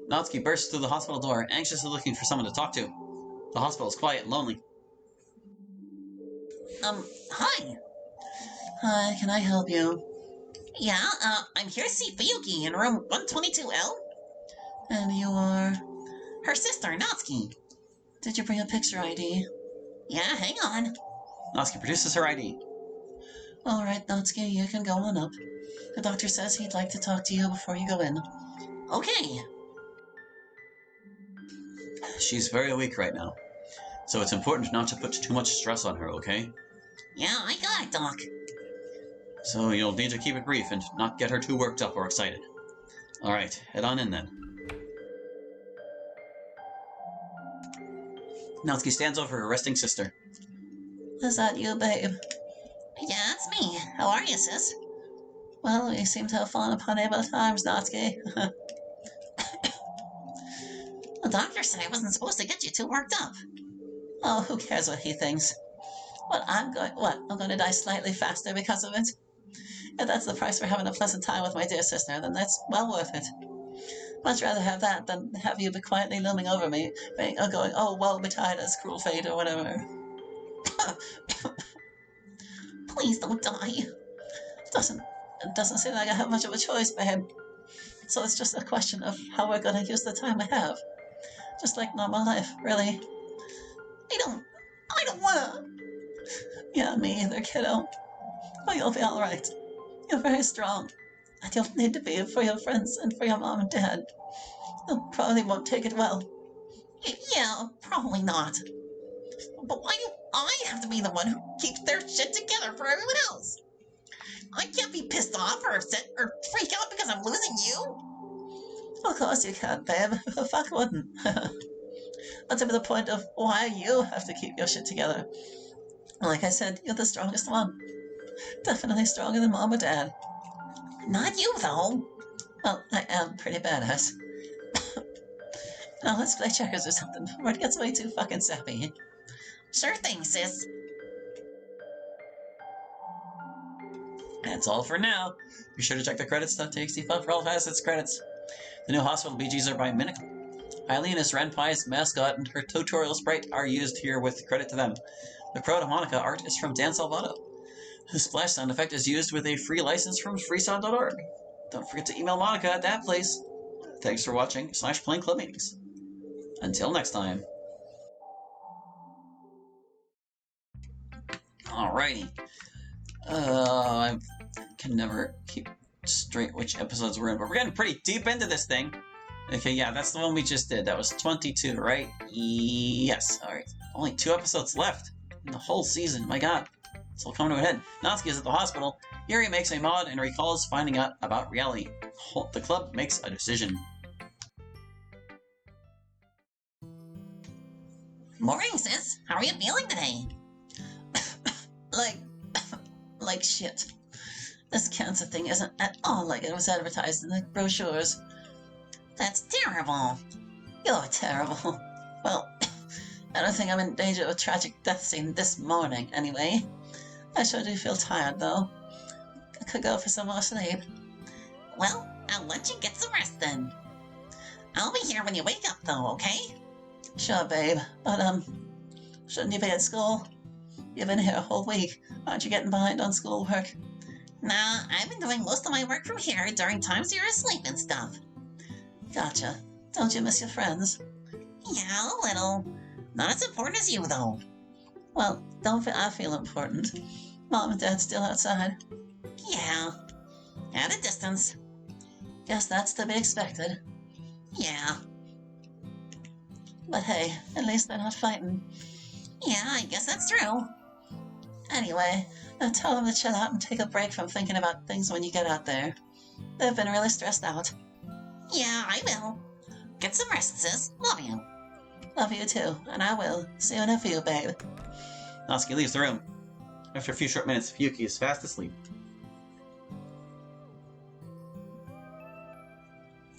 Natsuki bursts through the hospital door, anxiously looking for someone to talk to. The hospital is quiet and lonely. Hi. Hi, can I help you? Yeah, I'm here to see Fuyuki in room 122L. And you are? Her sister, Natsuki. Did you bring a picture ID? Yeah, hang on. Natsuki produces her ID. Alright, Natsuki, you can go on up. The doctor says he'd like to talk to you before you go in. Okay. She's very weak right now, so it's important not to put too much stress on her, okay? Yeah, I got it, Doc. So you'll need to keep it brief and not get her too worked up or excited. Alright, head on in then. Natsuki stands over her resting sister. Is that you, babe? Yeah, it's me. How are you, sis? Well, you seem to have fallen upon able times, Natsuki. The doctor said I wasn't supposed to get you too worked up. Oh, who cares what he thinks? I'm going to die slightly faster because of it? If that's the price for having a pleasant time with my dear sister, then that's well worth it. Much rather have that than have you be quietly looming over me, or going, oh, woe betide us, cruel fate, or whatever. Please don't die. It doesn't seem like I have much of a choice, babe. So it's just a question of how we're going to use the time we have. Just like normal life, really. I don't wanna. Yeah, me either, kiddo. But you'll be alright. You're very strong. And you'll need to be for your friends and for your mom and dad. You probably won't take it well. Yeah, probably not. But why do I have to be the one who keeps their shit together for everyone else? I can't be pissed off or upset or freak out because I'm losing you. Of course you can, babe. Who the fuck wouldn't? What's ever the point of why you have to keep your shit together? Like I said, you're the strongest one. Definitely stronger than mom or dad. Not you, though. Well, I am pretty badass. Now let's play checkers or something before it gets way too fucking sappy. Sure thing, sis. That's all for now. Be sure to check the credits.txt file for all facets credits. The new hospital BGs are by Minical. Eileen is Renpai's mascot, and her tutorial sprite are used here with credit to them. The Proto Monica art is from Dan Salvato. The splash sound effect is used with a free license from freesound.org. Don't forget to email Monica at that place. Thanks for watching / playing club meetings. Until next time. Alrighty. I can never keep straight which episodes we're in, but we're getting pretty deep into this thing. Okay, yeah, that's the one we just did. That was 22, right? Yes, alright. Only 2 episodes left in the whole season. My god. It's all coming to a head. Natsuki is at the hospital. Yuri makes a mod and recalls finding out about reality. The club makes a decision. Morning, sis. How are you feeling today? like shit. This cancer thing isn't at all like it was advertised in the brochures. That's terrible. You're terrible. Well, I don't think I'm in danger of a tragic death scene this morning, anyway. I sure do feel tired, though. I could go for some more sleep. Well, I'll let you get some rest then. I'll be here when you wake up, though, okay? Sure, babe. But, shouldn't you be at school? You've been here a whole week. Aren't you getting behind on schoolwork? Nah, I've been doing most of my work from here during times you're asleep and stuff. Gotcha. Don't you miss your friends? Yeah, a little. Not as important as you, though. Well, don't I feel important. Mom and Dad still outside. Yeah. At a distance. Guess that's to be expected. Yeah. But hey, at least they're not fighting. Yeah, I guess that's true. Anyway, tell them to chill out and take a break from thinking about things when you get out there. They've been really stressed out. Yeah, I will. Get some rest, sis. Love you. Love you too, and I will. See you in a few, babe. Natsuki leaves the room. After a few short minutes, Fuyuki is fast asleep.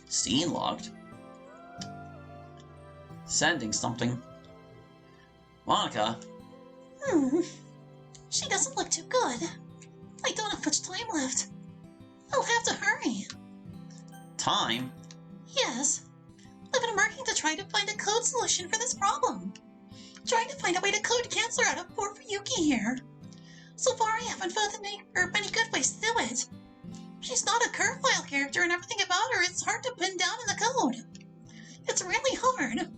Scene logged. Sending something. Monica? She doesn't look too good. I don't have much time left. I'll have to hurry. Time? Yes. I've been working to try to find a code solution for this problem. Trying to find a way to code cancer out of poor Yuki here. So far, I haven't found any good ways to do it. She's not a curve file character, and everything about her is hard to pin down in the code. It's really hard. And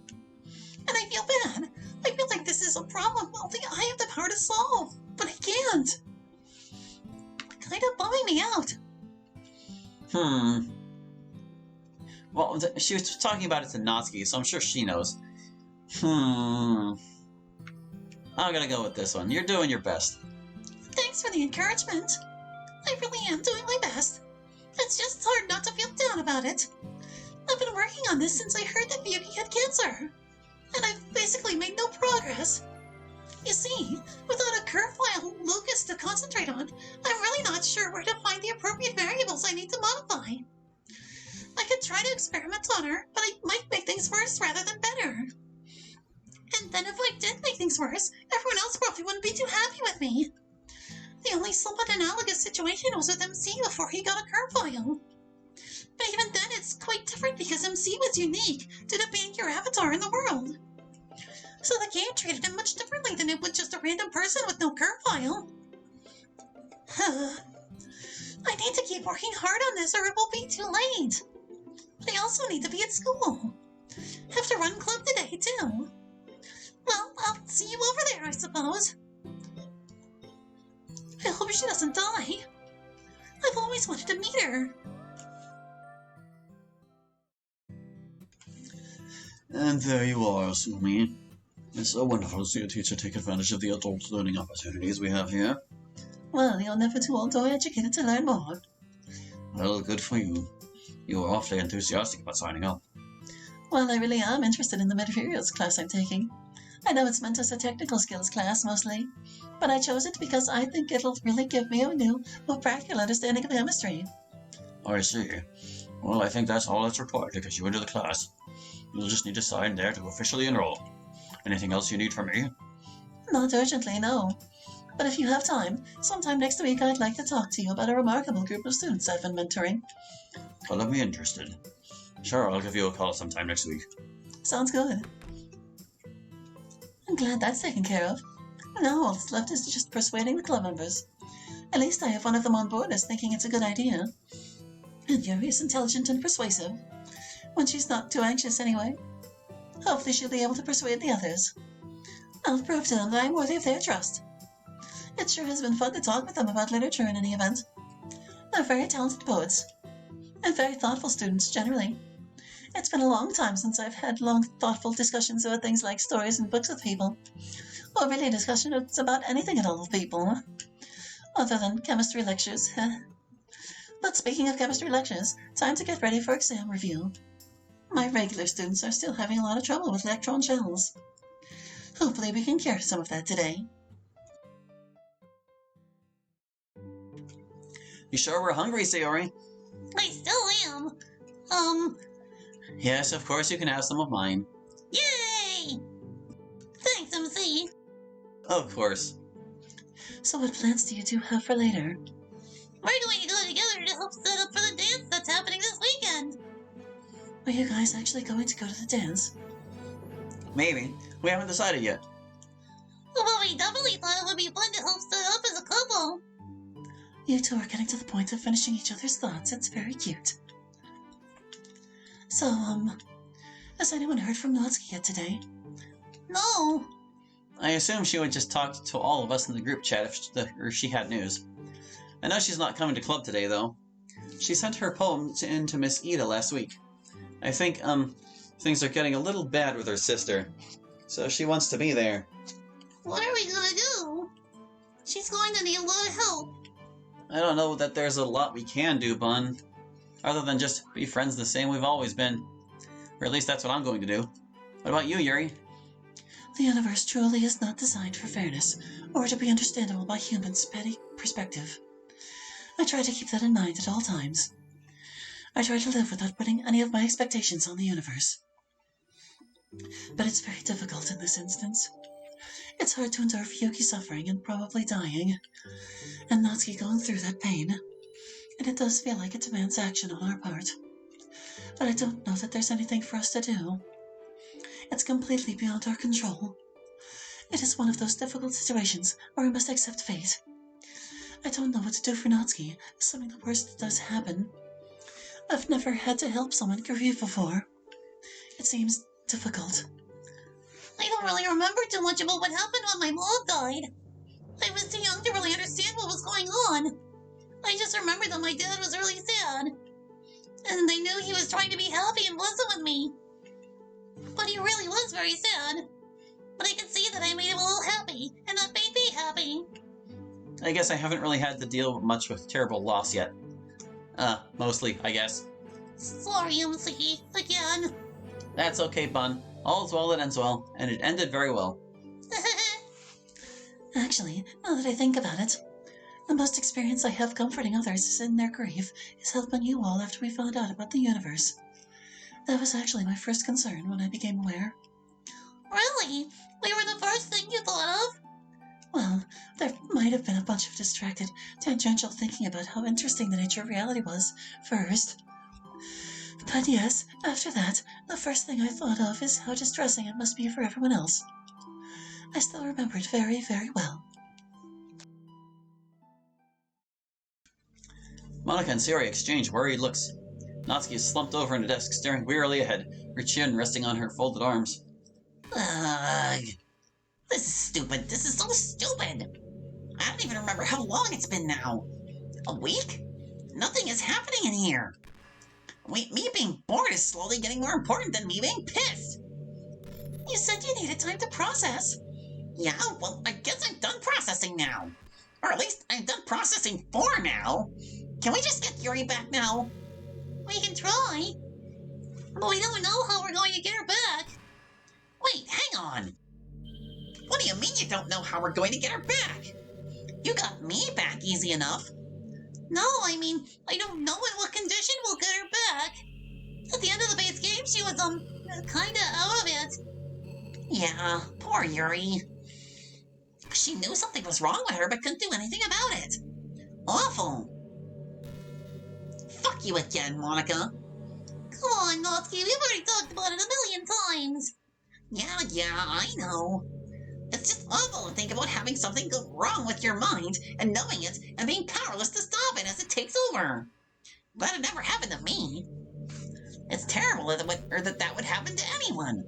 I feel bad. I feel like this is a problem only I have the power to solve, but I can't. Kind of bumming me out. Well, she was talking about it to Natsuki, so I'm sure she knows. I'm gonna go with this one. You're doing your best. Thanks for the encouragement. I really am doing my best. It's just hard not to feel down about it. I've been working on this since I heard that Yuki had cancer, and I've basically made no progress. You see, without a curve file locus to concentrate on, I'm really not sure where to find the appropriate variables I need to modify. I could try to experiment on her, but I might make things worse rather than better. And then if I did make things worse, everyone else probably wouldn't be too happy with me. The only somewhat analogous situation was with MC before he got a curve file. But even then it's quite different because MC was unique due to being your avatar in the world. So the game treated him much differently than it would just a random person with no curve file. I need to keep working hard on this or it will be too late. I also need to be at school. Have to run club today too. Well, I'll see you over there, I suppose. I hope she doesn't die. I've always wanted to meet her. And there you are, Sumi. It's so wonderful to see a teacher take advantage of the adult learning opportunities we have here. Well, you're never too old or educated to learn more. Well, good for you. You were awfully enthusiastic about signing up. Well, I really am interested in the materials class I'm taking. I know it's meant as a technical skills class mostly, but I chose it because I think it'll really give me a new, more practical understanding of chemistry. I see. Well, I think that's all that's required to get you into the class. You'll just need to sign there to officially enroll. Anything else you need from me? Not urgently, no. But if you have time, sometime next week I'd like to talk to you about a remarkable group of students I've been mentoring. Well, I'm interested. Sure, I'll give you a call sometime next week. Sounds good. I'm glad that's taken care of. Now all that's left is just persuading the club members. At least I have one of them on board as thinking it's a good idea. And Yuri is intelligent and persuasive. When she's not too anxious anyway. Hopefully she'll be able to persuade the others. I'll prove to them that I'm worthy of their trust. It sure has been fun to talk with them about literature in any event. They're very talented poets. And very thoughtful students, generally. It's been a long time since I've had long, thoughtful discussions about things like stories and books with people. Or really discussions about anything at all with people. Other than chemistry lectures. But speaking of chemistry lectures, time to get ready for exam review. My regular students are still having a lot of trouble with electron shells. Hopefully we can cure some of that today. You sure we're hungry, Sayori? I still am. Yes, of course you can have some of mine. Yay! Thanks, MC. Of course. So what plans do you two have for later? We're going to go together to help set up for the dance that's happening this weekend. Are you guys actually going to go to the dance? Maybe. We haven't decided yet. Well, we definitely thought it would be fun to help set up as a couple. You two are getting to the point of finishing each other's thoughts. It's very cute. So, has anyone heard from Natsuki yet today? No. I assume she would just talk to all of us in the group chat if she had news. I know she's not coming to club today, though. She sent her poem in to Miss Ida last week. I think, things are getting a little bad with her sister, so she wants to be there. What are we gonna do? She's going to need a lot of help. I don't know that there's a lot we can do, Bun, other than just be friends the same we've always been. Or at least that's what I'm going to do. What about you, Yuri? The universe truly is not designed for fairness, or to be understandable by humans' petty perspective. I try to keep that in mind at all times. I try to live without putting any of my expectations on the universe. But it's very difficult in this instance. It's hard to endure Fuyuki suffering and probably dying, and Natsuki going through that pain, and it does feel like it demands action on our part. But I don't know that there's anything for us to do. It's completely beyond our control. It is one of those difficult situations where we must accept fate. I don't know what to do for Natsuki, assuming the worst does happen. I've never had to help someone grieve before. It seems difficult. I don't really remember too much about what happened when my mom died. I was too young to really understand what was going on. I just remember that my dad was really sad. And I knew he was trying to be happy and pleasant with me. But he really was very sad. But I could see that I made him a little happy, and that made me happy. I guess I haven't really had to deal much with terrible loss yet. Mostly, I guess. Sorry, MC, again. That's okay, Bun. All's well that ends well, and it ended very well. Actually, now that I think about it, the most experience I have comforting others in their grief is helping you all after we found out about the universe. That was actually my first concern when I became aware. Really? We were the first thing you thought of? Well, there might have been a bunch of distracted, tangential thinking about how interesting the nature of reality was first. But yes, after that, the first thing I thought of is how distressing it must be for everyone else. I still remember it very, very well. Monica and Sayori exchange worried looks. Natsuki is slumped over in a desk, staring wearily ahead, her chin resting on her folded arms. Ugh. This is stupid. This is so stupid. I don't even remember how long it's been now. A week? Nothing is happening in here. Wait, me being bored is slowly getting more important than me being pissed. You said you needed time to process. Yeah, well, I guess I'm done processing now. Or at least I'm done processing for now. Can we just get Yuri back now? We can try. But we don't know how we're going to get her back. Wait, hang on. What do you mean you don't know how we're going to get her back? You got me back easy enough. No, I mean, I don't know in what condition we'll get her back. At the end of the base game, she was, kinda out of it. Yeah, poor Yuri. She knew something was wrong with her, but couldn't do anything about it. Awful. Fuck you again, Monica. Come on, Natsuki, we've already talked about it a million times. Yeah, I know. It's just awful to think about having something go wrong with your mind and knowing it and being powerless to stop it as it takes over. Glad it never happened to me. It's terrible that that would happen to anyone.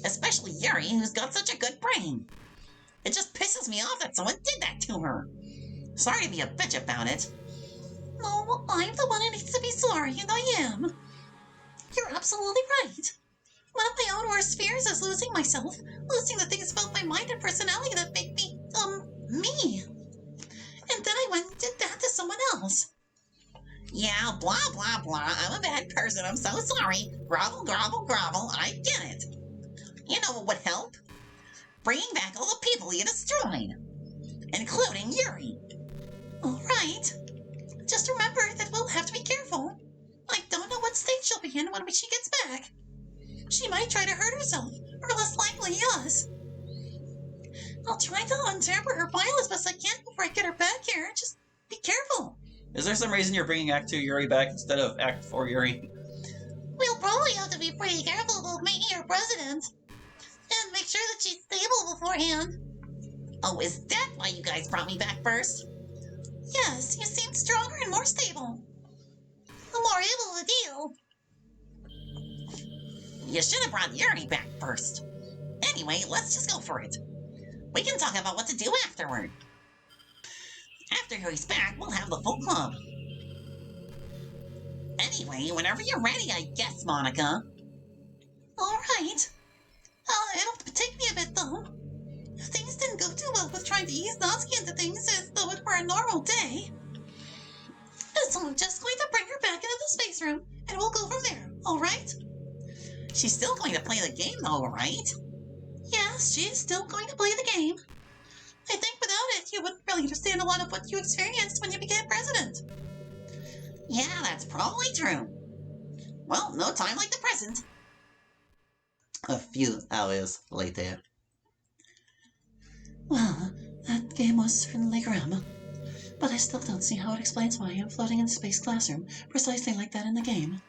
Especially Yuri, who's got such a good brain. It just pisses me off that someone did that to her. Sorry to be a bitch about it. No, I'm the one who needs to be sorry, and I am. You're absolutely right. One of my own worst fears is losing myself, losing the things about my mind and personality that make me, me. And then I went and did that to someone else. Yeah, blah, blah, blah. I'm a bad person. I'm so sorry. Grovel, grovel, grovel. I get it. You know what would help? Bringing back all the people you destroyed, including Yuri. All right. Just remember that we'll have to be careful. I don't know what state she'll be in when she gets back. She might try to hurt herself, or less likely us. I'll try to untamper her file as best I can before I get her back here. Just be careful. Is there some reason you're bringing Act 2 Yuri back instead of Act 4 Yuri? We'll probably have to be pretty careful about making her president. And make sure that she's stable beforehand. Oh, is that why you guys brought me back first? Yes, you seemed stronger and more stable. I'm more able to deal. You should have brought Yuri back first. Anyway, let's just go for it. We can talk about what to do afterward. After Yuri's back, we'll have the full club. Anyway, whenever you're ready, I guess, Monica. All right. It'll take me a bit, though. Things didn't go too well with trying to ease Natsuki into things as though it were a normal day. So I'm just going to bring her back into the space room, and we'll go from there, all right? She's still going to play the game, though, right? Yes, she is still going to play the game. I think without it, you wouldn't really understand a lot of what you experienced when you became president. Yeah, that's probably true. Well, no time like the present. A few hours later. Well, that game was certainly grim. But I still don't see how it explains why I'm floating in the space classroom precisely like that in the game.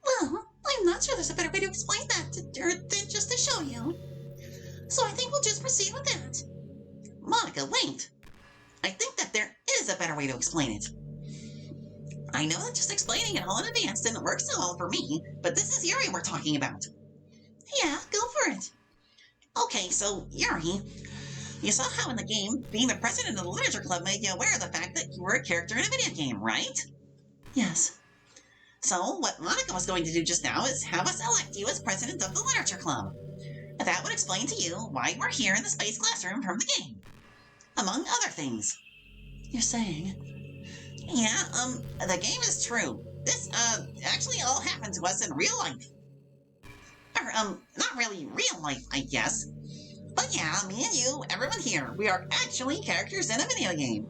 Well, I'm not sure there's a better way to explain that than just to show you. So I think we'll just proceed with that. Monica, wait. I think that there is a better way to explain it. I know that just explaining it all in advance didn't work so well for me, but this is Yuri we're talking about. Yeah, go for it. Okay, so Yuri, you saw how in the game, being the president of the literature club made you aware of the fact that you were a character in a video game, right? Yes. So what Monica was going to do just now is have us elect you as president of the literature club. That would explain to you why we're here in the space classroom from the game. Among other things. You're saying? Yeah, the game is true. This, actually all happened to us in real life. Or, not really real life, I guess. But yeah, me and you, everyone here, we are actually characters in a video game.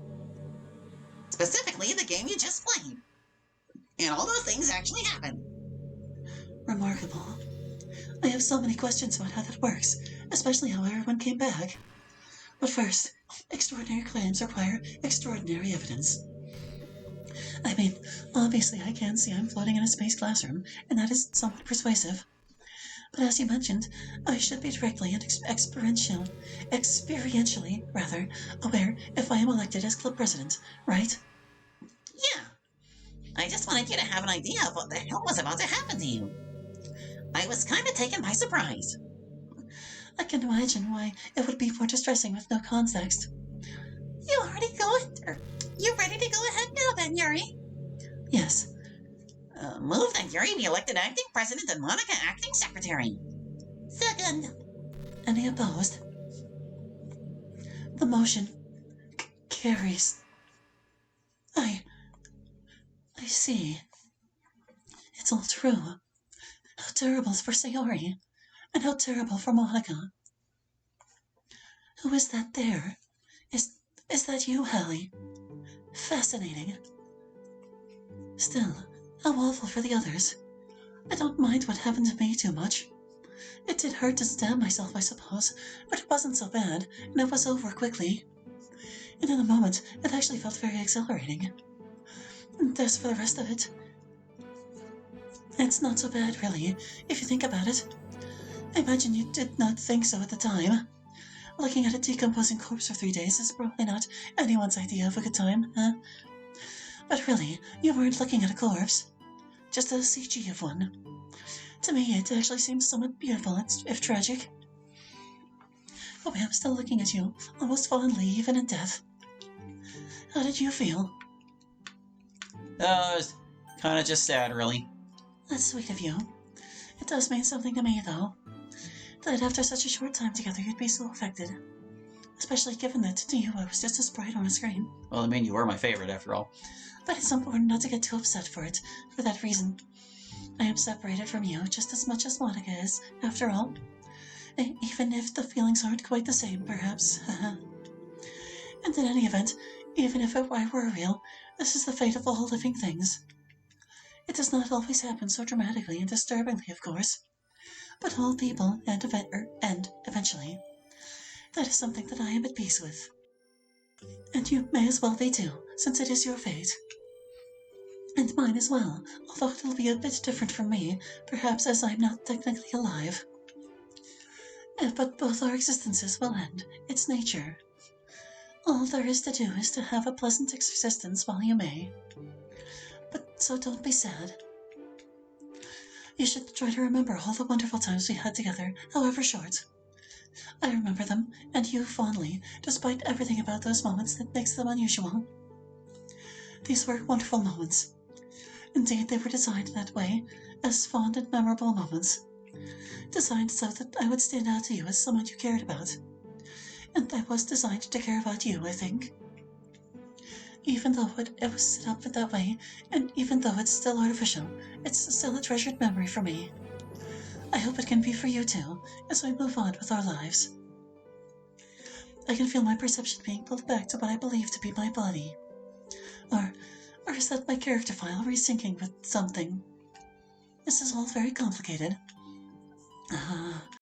Specifically, the game you just played. And all those things actually happen. Remarkable. I have so many questions about how that works, especially how everyone came back. But first, extraordinary claims require extraordinary evidence. I mean, obviously I can see I'm floating in a space classroom, and that is somewhat persuasive. But as you mentioned, I should be directly and experientially aware if I am elected as club president, right? Yeah. I just wanted you to have an idea of what the hell was about to happen to you. I was kind of taken by surprise. I can imagine why it would be more distressing with no context. You ready to go ahead now then, Yuri? Yes. Move that Yuri be elected acting president and Monica acting secretary. Second. Any opposed? The motion carries. I see. It's all true. How terrible for Sayori, and how terrible for Monica. Who is that there? Is that you, Hallie? Fascinating. Still, how awful for the others. I don't mind what happened to me too much. It did hurt to stab myself, I suppose, but it wasn't so bad, and it was over quickly. And in a moment, it actually felt very exhilarating. And as for the rest of it, it's not so bad, really, if you think about it. I imagine you did not think so at the time. Looking at a decomposing corpse for 3 days is probably not anyone's idea of a good time, huh? But really, you weren't looking at a corpse. Just a CG of one. To me, it actually seems somewhat beautiful, if tragic. Oh, I'm still looking at you, almost fondly, even in death. How did you feel? It's kind of just sad, really. That's sweet of you. It does mean something to me, though. That after such a short time together, you'd be so affected. Especially given that, to you, I was just a sprite on a screen. Well, I mean, you were my favorite, after all. But it's important not to get too upset for it, for that reason. I am separated from you just as much as Monica is, after all. Even if the feelings aren't quite the same, perhaps. And in any event, even if it were real, this is the fate of all living things. It does not always happen so dramatically and disturbingly, of course. But all people end eventually. That is something that I am at peace with. And you may as well be too, since it is your fate. And mine as well, although it'll be a bit different from me, perhaps as I'm not technically alive. But both our existences will end. It's nature. All there is to do is to have a pleasant existence while you may. But so don't be sad. You should try to remember all the wonderful times we had together, however short. I remember them, and you fondly, despite everything about those moments that makes them unusual. These were wonderful moments. Indeed, they were designed that way, as fond and memorable moments. Designed so that I would stand out to you as someone you cared about. And I was designed to care about you, I think. Even though it was set up that way, and even though it's still artificial, it's still a treasured memory for me. I hope it can be for you too, as we move on with our lives. I can feel my perception being pulled back to what I believe to be my body. Or is that my character file resyncing with something? This is all very complicated.